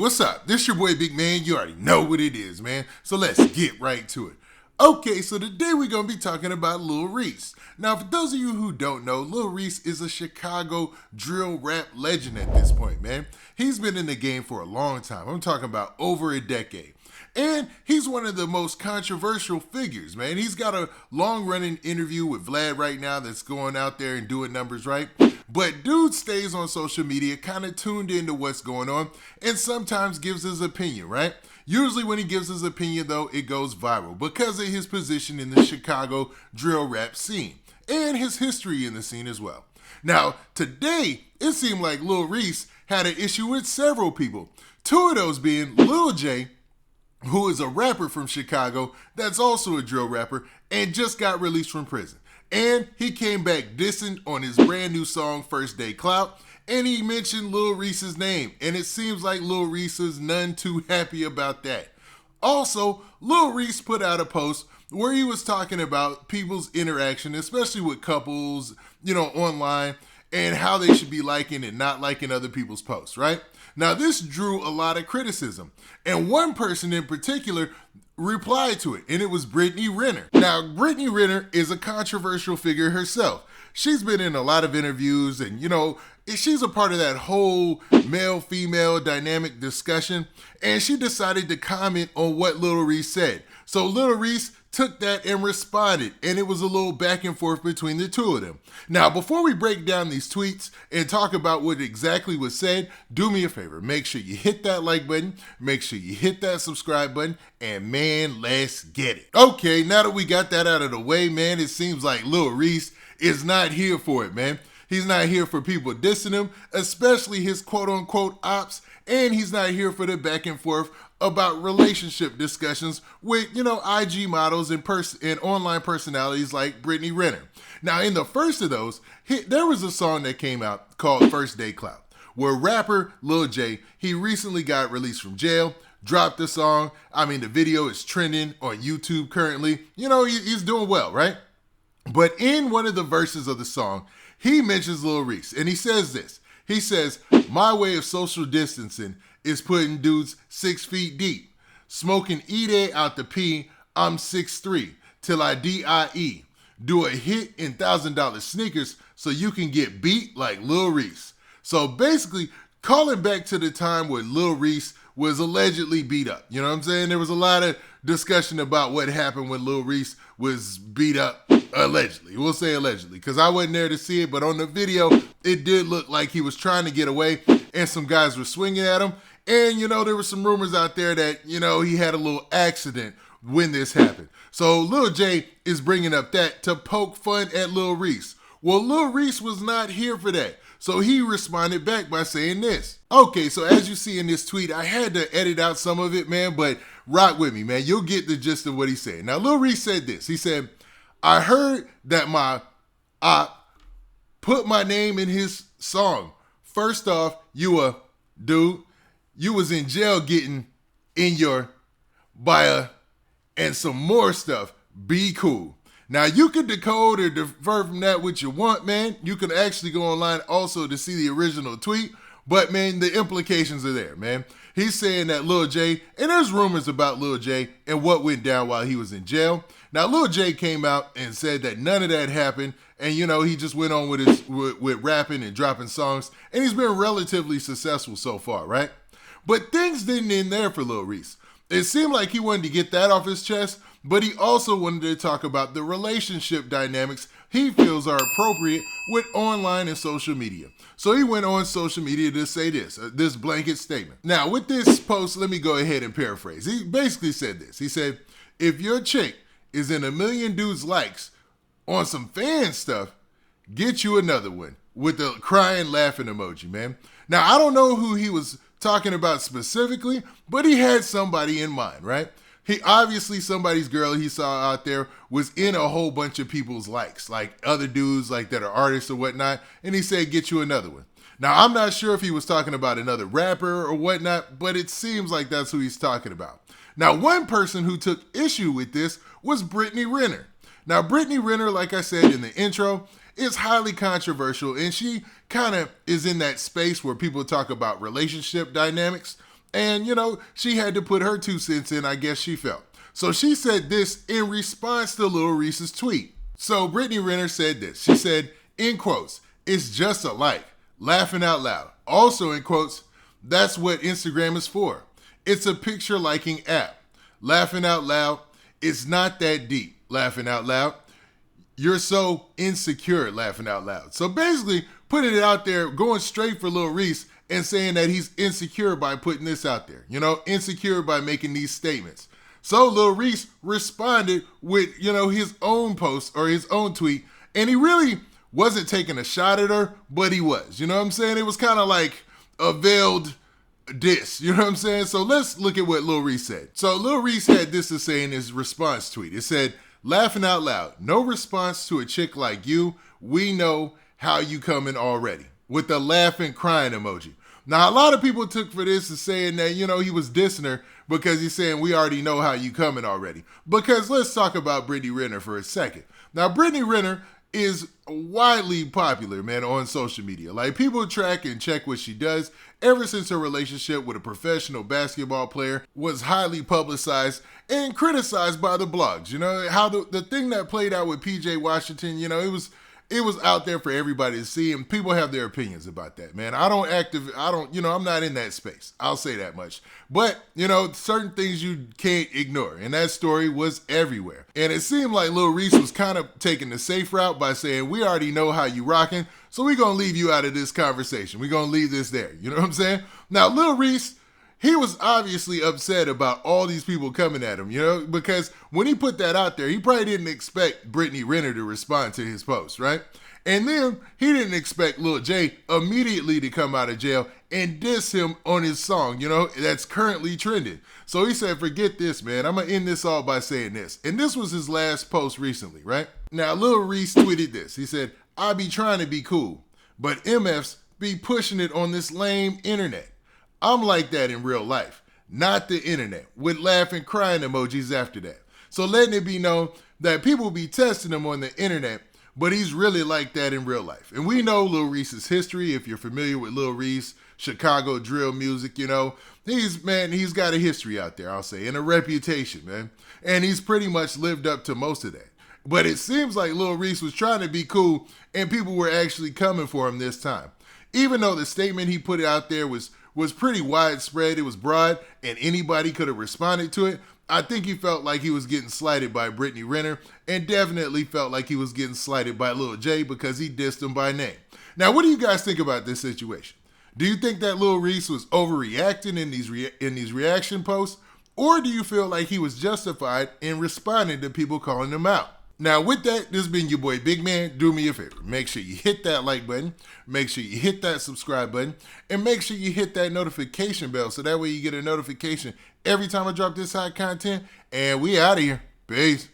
what's up? This your boy Big Man. You already know what it is, man. So let's get right to it. Okay, so today we're going to be talking about Lil Reese. Now, for those of you who don't know, Lil Reese is a Chicago drill rap legend at this point, man. He's been in the game for a long time. I'm talking about over a decade. And he's one of the most controversial figures, man. He's got a long-running interview with Vlad right now that's going out there and doing numbers right. But dude stays on social media, kind of tuned into what's going on, and sometimes gives his opinion, right? Usually when he gives his opinion, though, it goes viral because of his position in the Chicago drill rap scene and his history in the scene as well. Now, today, it seemed like Lil Reese had an issue with several people. Two of those being Lil J, who is a rapper from Chicago that's also a drill rapper and just got released from prison. And he came back dissing on his brand new song, First Day Clout, and he mentioned Lil Reese's name, and it seems like Lil Reese is none too happy about that. Also, Lil Reese put out a post where he was talking about people's interaction, especially with couples, online, and how they should be liking and not liking other people's posts, right? Now, this drew a lot of criticism, and one person in particular replied to it, and it was Britney Renner. Now, Britney Renner is a controversial figure herself. She's been in a lot of interviews, and, she's a part of that whole male-female dynamic discussion, and she decided to comment on what Lil Reese said. So Lil Reese took that and responded, and it was a little back and forth between the two of them. Now, before we break down these tweets and talk about what exactly was said, do me a favor. Make sure you hit that like button, make sure you hit that subscribe button, and man, let's get it. Okay, now that we got that out of the way, man, it seems like Lil Reese is not here for it, man. He's not here for people dissing him, especially his quote-unquote ops, and he's not here for the back and forth about relationship discussions with, IG models and online personalities like Britney Renner. Now, in the first of those, there was a song that came out called First Day Clout, where rapper Lil J, he recently got released from jail, dropped the song. The video is trending on YouTube currently. He's doing well, right? But in one of the verses of the song, he mentions Lil Reese, and he says this. He says, "My way of social distancing is putting dudes 6 feet deep. Smoking E-Day out the P, I'm 6'3", till I DIE. Do a hit in $1,000 sneakers so you can get beat like Lil Reese." So basically, calling back to the time when Lil Reese was allegedly beat up. You know what I'm saying? There was a lot of discussion about what happened when Lil Reese was beat up, allegedly. We'll say allegedly, because I wasn't there to see it, but on the video, it did look like he was trying to get away, and some guys were swinging at him. And, there were some rumors out there that, he had a little accident when this happened. So Lil J is bringing up that to poke fun at Lil Reese. Well, Lil Reese was not here for that. So he responded back by saying this. Okay, so as you see in this tweet, I had to edit out some of it, man, but rock with me, man. You'll get the gist of what he said. Now, Lil Reese said this. He said, "I heard that my op put my name in his song. First off, you a dude. You was in jail getting in your bio and some more stuff. Be cool." Now, you could decode or defer from that what you want, man. You can actually go online also to see the original tweet. But, man, the implications are there, man. He's saying that Lil J, and there's rumors about Lil J and what went down while he was in jail. Now, Lil J came out and said that none of that happened. And, he just went on with rapping and dropping songs. And he's been relatively successful so far, right? But things didn't end there for Lil Reese. It seemed like he wanted to get that off his chest, but he also wanted to talk about the relationship dynamics he feels are appropriate with online and social media. So he went on social media to say this blanket statement. Now, with this post, let me go ahead and paraphrase. He basically said this. He said, "If your chick is in a million dudes' likes on some fan stuff, get you another one," with the crying, laughing emoji, man. Now, I don't know who he was talking about specifically, but he had somebody in mind, right? He obviously, somebody's girl he saw out there was in a whole bunch of people's likes, like other dudes like that are artists or whatnot, and he said, "Get you another one." Now, I'm not sure if he was talking about another rapper or whatnot, but it seems like that's who he's talking about. Now, one person who took issue with this was Britney Renner. Now, Britney Renner, like I said in the intro, is highly controversial, and she kind of is in that space where people talk about relationship dynamics. And, she had to put her 2 cents in, I guess she felt. So she said this in response to Lil Reese's tweet. So Britney Renner said this. She said, in quotes, "It's just a like, laughing out loud." Also in quotes, "That's what Instagram is for. It's a picture liking app. Laughing out loud. It's not that deep. Laughing out loud. You're so insecure," laughing out loud. So basically putting it out there, going straight for Lil Reese and saying that he's insecure by putting this out there, insecure by making these statements. So Lil Reese responded with, his own post or his own tweet, and he really wasn't taking a shot at her, but he was. You know what I'm saying? It was kind of like a veiled diss. You know what I'm saying? So let's look at what Lil Reese said. So Lil Reese had this to say in his response tweet. It said, "Laughing out loud. No response to a chick like you. We know how you coming already," with a laughing crying emoji. Now, a lot of people took for this as saying that, he was dissing her because he's saying we already know how you coming already. Because let's talk about Britney Renner for a second. Now, Britney Renner is widely popular, man, on social media. Like, people track and check what she does ever since her relationship with a professional basketball player was highly publicized and criticized by the blogs. How the thing that played out with PJ Washington, it was out there for everybody to see, and people have their opinions about that, man. I'm not in that space. I'll say that much. But, certain things you can't ignore, and that story was everywhere. And it seemed like Lil Reese was kind of taking the safe route by saying, we already know how you rocking, so we're going to leave you out of this conversation. We're going to leave this there. You know what I'm saying? Now, Lil Reese, he was obviously upset about all these people coming at him, because when he put that out there, he probably didn't expect Britney Renner to respond to his post, right? And then he didn't expect Lil J immediately to come out of jail and diss him on his song, that's currently trending. So he said, forget this, man. I'm going to end this all by saying this. And this was his last post recently, right? Now, Lil Reese tweeted this. He said, "I be trying to be cool, but MFs be pushing it on this lame internet. I'm like that in real life, not the internet," with laughing crying emojis after that. So letting it be known that people be testing him on the internet, but he's really like that in real life. And we know Lil Reese's history. If you're familiar with Lil Reese, Chicago drill music, he's got a history out there, I'll say, and a reputation, man. And he's pretty much lived up to most of that. But it seems like Lil Reese was trying to be cool, and people were actually coming for him this time. Even though the statement he put out there was pretty widespread, it was broad, and anybody could have responded to it, I think he felt like he was getting slighted by Britney Renner, and definitely felt like he was getting slighted by Lil J because he dissed him by name. Now, what do you guys think about this situation? Do you think that Lil Reese was overreacting in these reaction posts, or do you feel like he was justified in responding to people calling him out? Now, with that, this has been your boy Big Man. Do me a favor. Make sure you hit that like button. Make sure you hit that subscribe button. And make sure you hit that notification bell so that way you get a notification every time I drop this hot content. And we out of here. Peace.